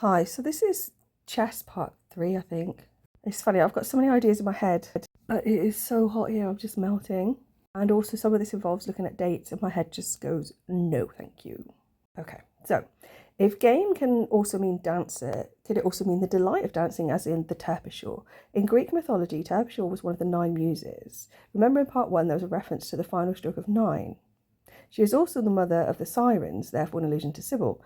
Hi, so this is chess part 3, I think. It's funny, I've got so many ideas in my head, but it is so hot here, I'm just melting. And also some of this involves looking at dates and my head just goes, no, thank you. Okay, so if game can also mean dancer, could it also mean the delight of dancing, as in the terpsichore? In Greek mythology, terpsichore was one of the 9 muses. Remember in part 1 there was a reference to the final stroke of 9. She is also the mother of the sirens, therefore an allusion to Sibyl.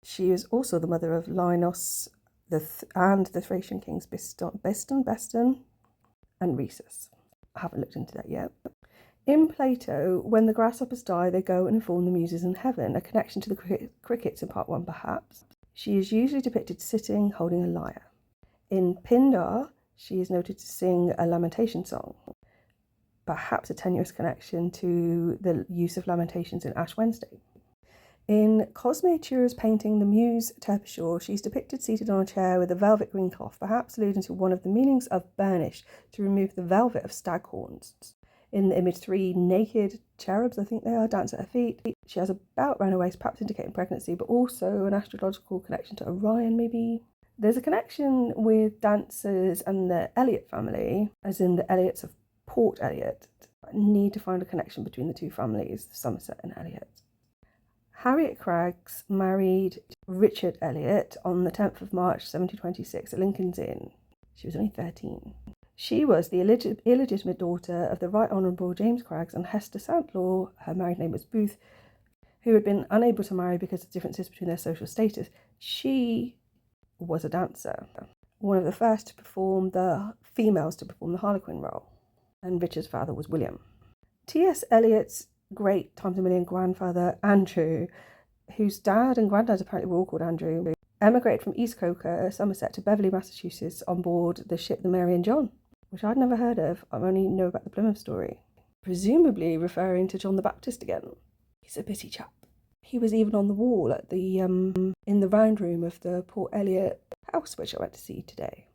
She is also the mother of Linos and the Thracian kings Beston, and Rhesus. I haven't looked into that yet. In Plato, when the grasshoppers die, they go and inform the muses in heaven, a connection to the crickets in part 1 perhaps. She is usually depicted sitting, holding a lyre. In Pindar, she is noted to sing a lamentation song, perhaps a tenuous connection to the use of lamentations in Ash Wednesday. In Cosme Tura's painting The Muse Terpsichore, she's depicted seated on a chair with a velvet green cloth, perhaps alluding to one of the meanings of burnish, to remove the velvet of stag horns. In the image 3 naked cherubs, I think they are, dance at her feet. She has a belt round her waist, perhaps indicating pregnancy, but also an astrological connection to Orion, maybe. There's a connection with dancers and the Elliot family, as in the Elliots of Port Elliot. I need to find a connection between the two families, Somerset and Elliot. Harriet Craggs married Richard Elliot on the 10th of March 1726 at Lincoln's Inn. She was only 13. She was the illegitimate daughter of the Right Honourable James Craggs and Hester Santlaw, her married name was Booth, who had been unable to marry because of differences between their social status. She was a dancer, one of the first to perform the Harlequin role, and Richard's father was William. T.S. Eliot's great times a million grandfather, Andrew, whose dad and granddad apparently were all called Andrew, emigrated from East Coker, Somerset, to Beverly, Massachusetts on board the ship the Mary and John, which I'd never heard of. I only know about the Plymouth story, presumably referring to John the Baptist again. He's a busy chap. He was even on the wall at the in the round room of the Port Elliot house, which I went to see today.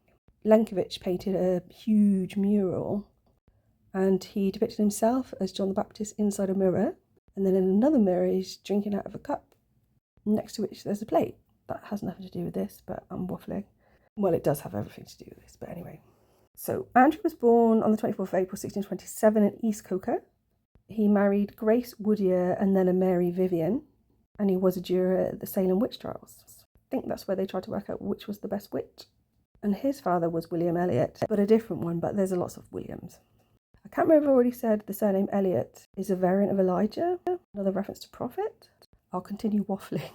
Lenkovich painted a huge mural, and he depicted himself as John the Baptist inside a mirror, and then in another mirror he's drinking out of a cup, next to which there's a plate. That has nothing to do with this, but I'm waffling. Well, it does have everything to do with this, but anyway. So Andrew was born on the 24th of April 1627 in East Coker. He married Grace Woodier and then a Mary Vivian, and he was a juror at the Salem witch trials. I think that's where they tried to work out which was the best witch. And his father was William Elliot, but a different one, but there's a lot of Williams. I can't remember if I already said the surname Elliot is a variant of Elijah, another reference to prophet. I'll continue waffling.